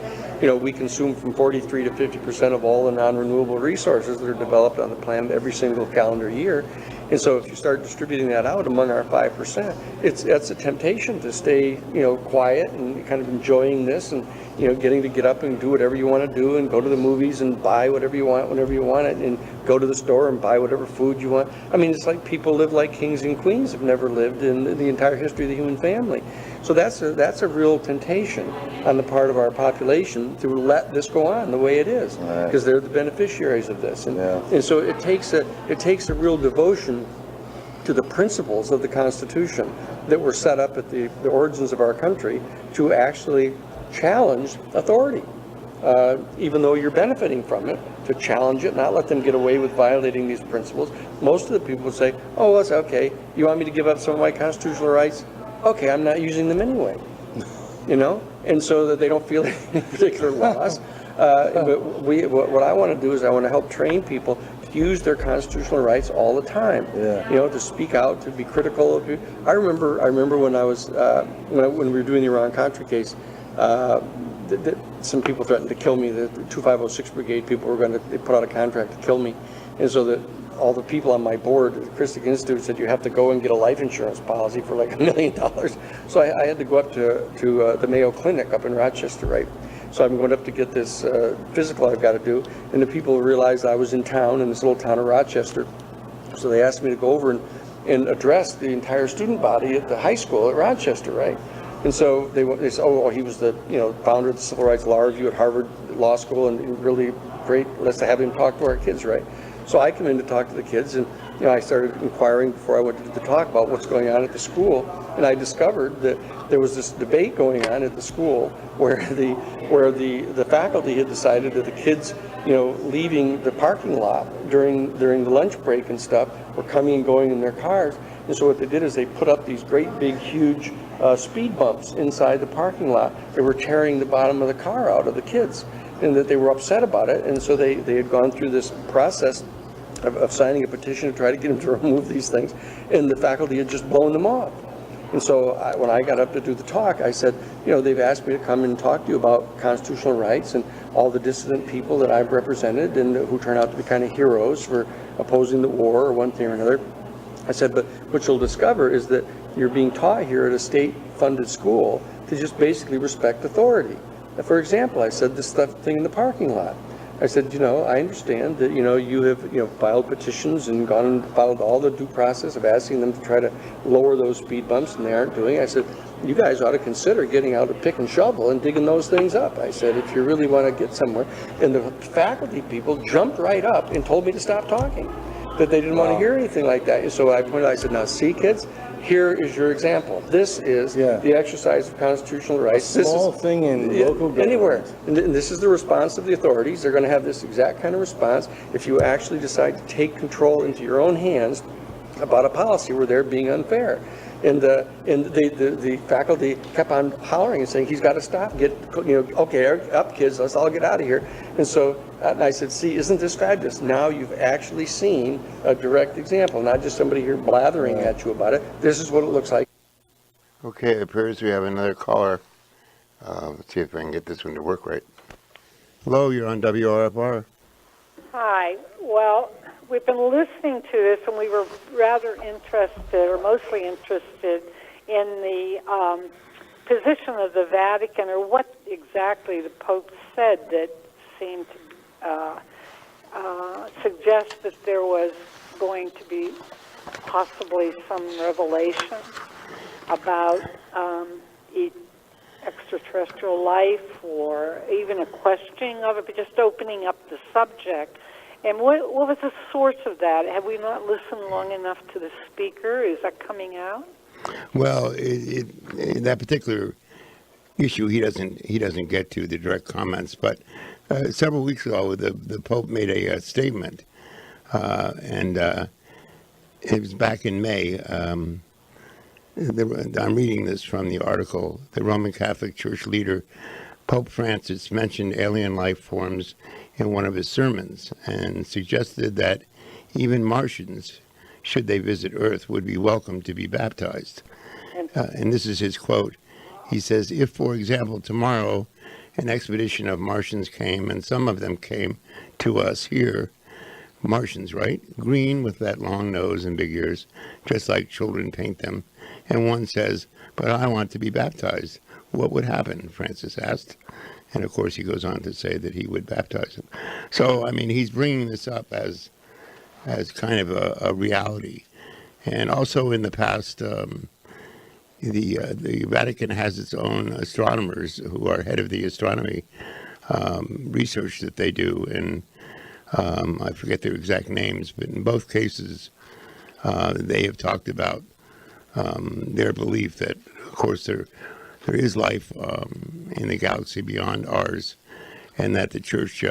we consume from 43 to 50% of all the non-renewable resources that are developed on the planet every single calendar year. And so if you start distributing that out among our 5%, it's a temptation to stay, quiet and kind of enjoying this and, getting to get up and do whatever you want to do and go to the movies and buy whatever you want whenever you want it and go to the store and buy whatever food you want. I mean, it's like people live like kings and queens have never lived in the entire history of the human family. So that's a real temptation on the part of our population to let this go on the way it is, because they're the beneficiaries of this. And so it takes a real devotion to the principles of the Constitution that were set up at the origins of our country to actually challenge authority. Even though you're benefiting from it, to challenge it, not let them get away with violating these principles. Most of the people would say, oh, well, it's okay. You want me to give up some of my constitutional rights? Okay, I'm not using them anyway. You know? And so that they don't feel any particular loss. But what I want to do is I want to help train people to use their constitutional rights all the time. You know, to speak out, to be critical of you. I remember when I was, when we were doing the Iran-Contra case, some people threatened to kill me. The 2506 Brigade people were they put out a contract to kill me. And so that all the people on my board, the Christic Institute, said you have to go and get a life insurance policy for like $1 million. So I had to go up to the Mayo Clinic up in Rochester, right? So I'm going up to get this physical I've got to do. And the people realized I was in town, in this little town of Rochester. So they asked me to go over and address the entire student body at the high school at Rochester, right? And so they said, oh, well, he was the founder of the Civil Rights Law Review at Harvard Law School, and really great. Let's have him talk to our kids, right? So I come in to talk to the kids, and I started inquiring before I went to the talk about what's going on at the school, and I discovered that there was this debate going on at the school where the faculty had decided that the kids, leaving the parking lot during the lunch break and stuff were coming and going in their cars. And so what they did is they put up these great big huge speed bumps inside the parking lot. They were tearing the bottom of the car out of the kids, and that they were upset about it. And so they had gone through this process of signing a petition to try to get them to remove these things, and the faculty had just blown them off. And so when I got up to do the talk, I said, they've asked me to come and talk to you about constitutional rights and all the dissident people that I've represented and who turn out to be kind of heroes for opposing the war or one thing or another. I said, but what you'll discover is that you're being taught here at a state-funded school to just basically respect authority. For example, I said this thing in the parking lot. I said, I understand that, you have, filed petitions and gone and followed all the due process of asking them to try to lower those speed bumps, and they aren't doing it. I said, you guys ought to consider getting out a pick and shovel and digging those things up. I said, if you really want to get somewhere. And the faculty people jumped right up and told me to stop talking, that they didn't want to hear anything like that. And so I pointed out, I said, now see, kids, here is your example. This is the exercise of constitutional rights. A small thing in local government. Anywhere. And this is the response of the authorities. They're going to have this exact kind of response if you actually decide to take control into your own hands about a policy where they're being unfair. And the faculty kept on hollering and saying, he's got to stop. Okay, up, kids, let's all get out of here. And so I said, see, isn't this fabulous? Now you've actually seen a direct example, not just somebody here blathering at you about it. This is what it looks like. Okay, it appears we have another caller. Let's see if I can get this one to work right. Hello, you're on WRFR. Hi. Well, we've been listening to this, and we were rather interested, or mostly interested, in the position of the Vatican, or what exactly the Pope said that seemed to suggest that there was going to be possibly some revelation about extraterrestrial life, or even a questioning of it, but just opening up the subject. And what was the source of that? Have we not listened long enough to the speaker? Is that coming out? Well, in that particular issue, he doesn't get to the direct comments. But several weeks ago, the Pope made a statement, and it was back in May. I'm reading this from the article. The Roman Catholic Church leader, Pope Francis, mentioned alien life forms in one of his sermons and suggested that even Martians, should they visit Earth, would be welcome to be baptized. And this is his quote. He says, if, for example, tomorrow an expedition of Martians came, and some of them came to us here, Martians, right? Green with that long nose and big ears, just like children paint them. And one says, but I want to be baptized. What would happen? Francis asked. And of course, he goes on to say that he would baptize him. So, I mean, he's bringing this up as kind of a reality. And also in the past, the Vatican has its own astronomers who are head of the astronomy research that they do, and I forget their exact names, but in both cases, they have talked about their belief that, of course, there is life in the galaxy beyond ours, and that the Church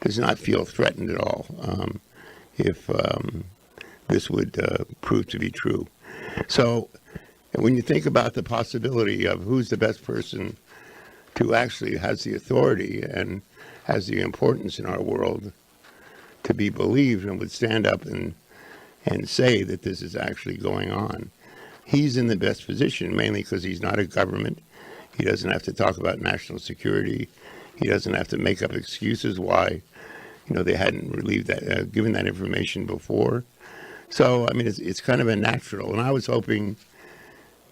does not feel threatened at all if this would prove to be true. So when you think about the possibility of who's the best person to actually has the authority and has the importance in our world to be believed and would stand up and say that this is actually going on, he's in the best position, mainly because he's not a government. He doesn't have to talk about national security. He doesn't have to make up excuses why, they hadn't relieved that, given that information before. So, I mean, it's kind of a natural. And I was hoping,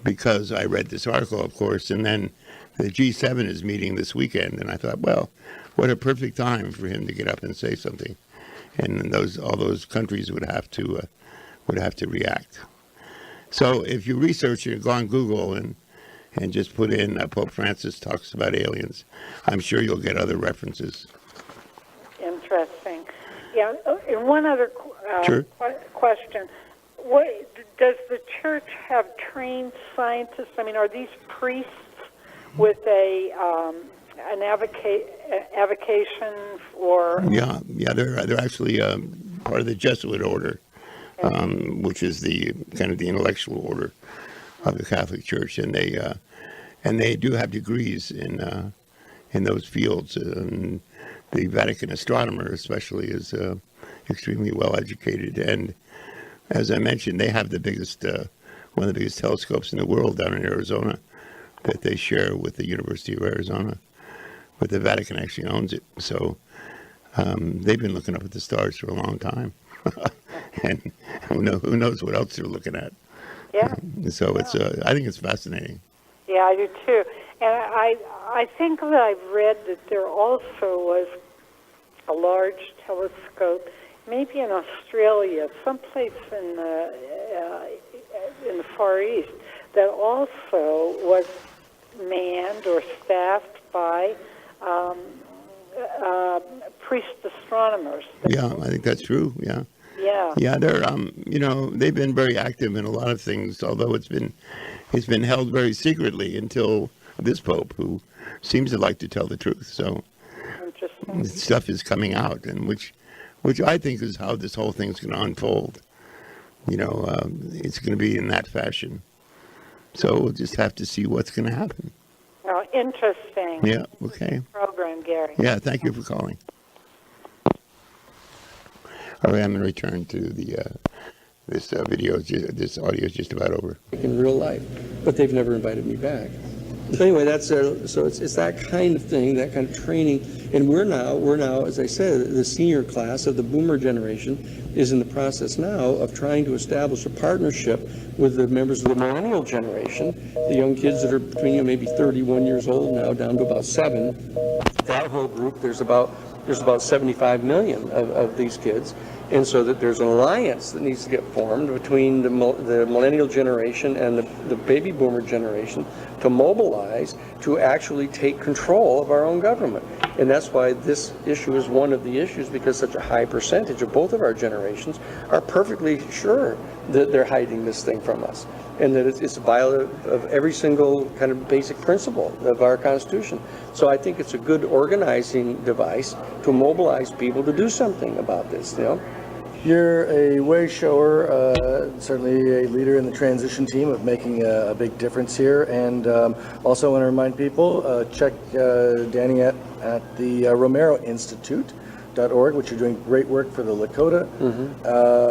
because I read this article, of course, and then the G7 is meeting this weekend, and I thought, well, what a perfect time for him to get up and say something, and all those countries would have to react. So, if you research it, go on Google and just put in Pope Francis talks about aliens, I'm sure you'll get other references. Interesting. Yeah, and one other Sure. question. What, does the Church have trained scientists? I mean, are these priests with an avocation for? Yeah, they're actually part of the Jesuit order, which is the kind of the intellectual order of the Catholic Church, and they do have degrees in those fields. And the Vatican astronomer, especially, is extremely well educated, and as I mentioned, they have the biggest, one of the biggest telescopes in the world down in Arizona that they share with the University of Arizona, but the Vatican actually owns it. So they've been looking up at the stars for a long time, and who knows what else they're looking at. Yeah. So it's, I think it's fascinating. Yeah, I do too. And I think that I've read that there also was a large telescope, maybe in Australia, someplace in the Far East, that also was manned or staffed by priest astronomers. Yeah, I think that's true. Yeah. Yeah. Yeah, they're they've been very active in a lot of things, although it's been held very secretly until this Pope, who seems to like to tell the truth. So stuff is coming out, and which I think is how this whole thing's going to unfold. It's going to be in that fashion. So we'll just have to see what's going to happen. Oh, interesting. Yeah, okay. Program, Gary. Yeah, thank you for calling. All right, I'm going to return to this video. This audio is just about over. In real life, but they've never invited me back. Anyway, so it's that kind of thing, that kind of training, and we're now, as I said, the senior class of the boomer generation is in the process now of trying to establish a partnership with the members of the millennial generation, the young kids that are between maybe 31 years old now down to about 7. That whole group, there's about 75 million of these kids. And so that there's an alliance that needs to get formed between the millennial generation and the baby boomer generation to mobilize to actually take control of our own government. And that's why this issue is one of the issues, because such a high percentage of both of our generations are perfectly sure that they're hiding this thing from us, and that it's violative of every single kind of basic principle of our Constitution. So I think it's a good organizing device to mobilize people to do something about this, You're a way shower, certainly a leader in the transition team of making a big difference here. And also want to remind people, check Danny at the Romero Institute.org, which are doing great work for the Lakota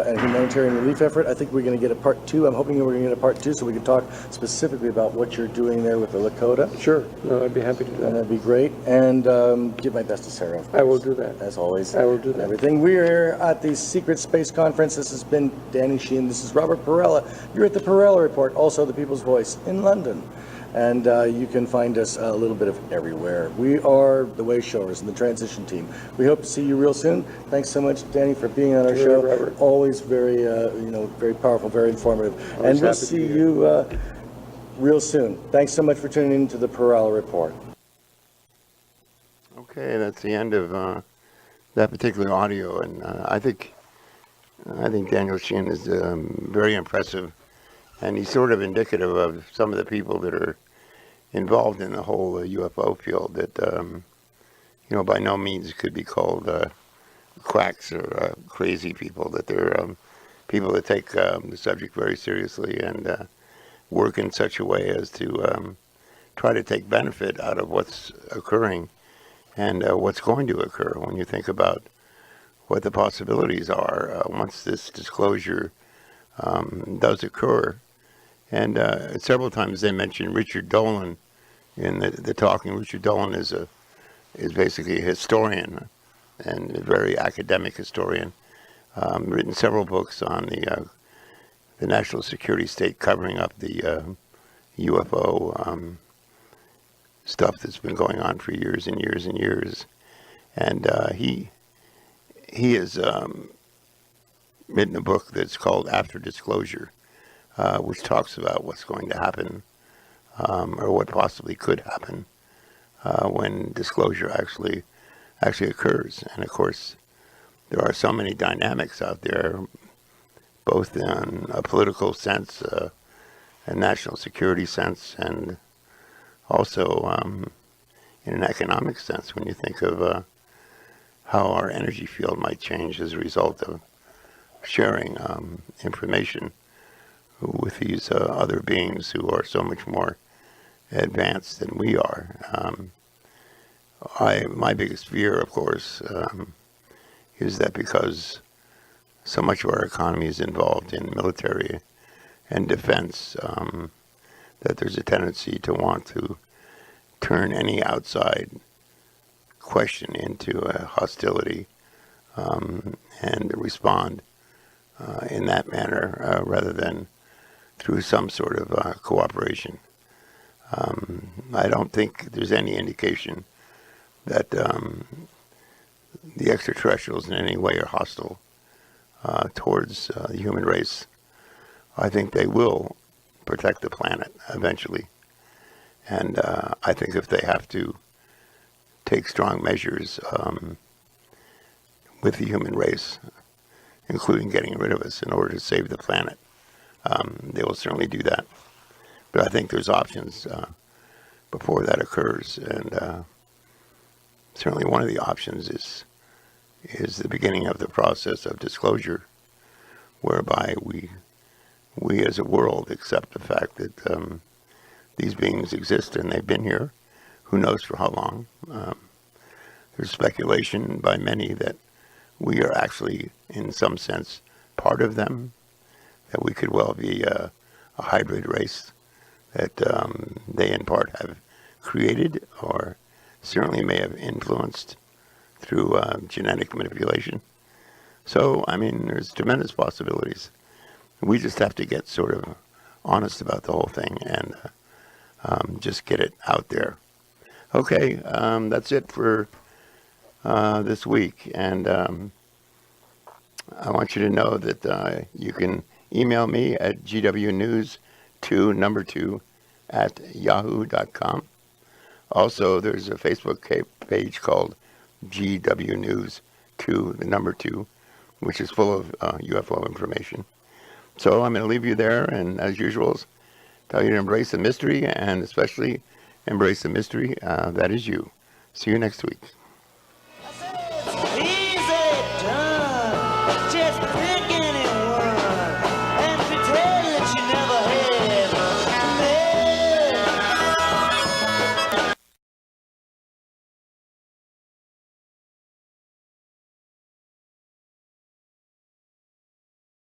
and humanitarian relief effort. I think we're going to get a part 2. I'm hoping we're going to get a part 2 so we can talk specifically about what you're doing there with the Lakota. Sure. No, I'd be happy to do that. And that'd be great. And give my best to Sarah. I will do that. As always. I will do that. Everything. We're here at the Secret Space Conference. This has been Danny Sheehan. This is Robert PERALA. You're at the PERALA Report, also the People's Voice in London. And you can find us a little bit of everywhere. We are the Way Showers and the transition team. We hope to see you real soon. Thanks so much, Danny, for being on our show. Robert. Always very, very powerful, very informative. Always and we'll happy to see be here. you real soon. Thanks so much for tuning in to the PERALA Report. Okay, that's the end of that particular audio, and I think Daniel Sheehan is very impressive, and he's sort of indicative of some of the people that are involved in the whole UFO field that by no means could be called quacks or crazy people. That they're people that take the subject very seriously and work in such a way as to try to take benefit out of what's occurring and what's going to occur. When you think about what the possibilities are once this disclosure does occur, and several times they mentioned Richard Dolan in the talking. Richard Dolan is basically a historian and a very academic historian, written several books on the national security state, covering up the UFO stuff that's been going on for years and years and years. And he has written a book that's called After Disclosure, which talks about what's going to happen, or what possibly could happen when disclosure actually occurs. And of course, there are so many dynamics out there, both in a political sense, a national security sense, and also in an economic sense, when you think of how our energy field might change as a result of sharing information with these other beings who are so much more advanced than we are. My biggest fear, of course, is that because so much of our economy is involved in military and defense, that there's a tendency to want to turn any outside question into a hostility and respond in that manner rather than through some sort of cooperation. I don't think there's any indication that the extraterrestrials in any way are hostile towards the human race. I think they will protect the planet eventually. And I think if they have to take strong measures with the human race, including getting rid of us in order to save the planet, they will certainly do that. But I think there's options before that occurs, and certainly one of the options is the beginning of the process of disclosure, whereby we as a world accept the fact that these beings exist and they've been here, who knows for how long. There's speculation by many that we are actually, in some sense, part of them, that we could well be a hybrid race that they in part have created or certainly may have influenced through genetic manipulation. So, I mean, there's tremendous possibilities. We just have to get sort of honest about the whole thing and just get it out there. Okay, that's it for this week. And I want you to know that you can email me at gwnews2@yahoo.com. Also, there's a Facebook page called GWNews2, which is full of UFO information. So I'm going to leave you there, and as usual, tell you to embrace the mystery, and especially embrace the mystery that is you. See you next week.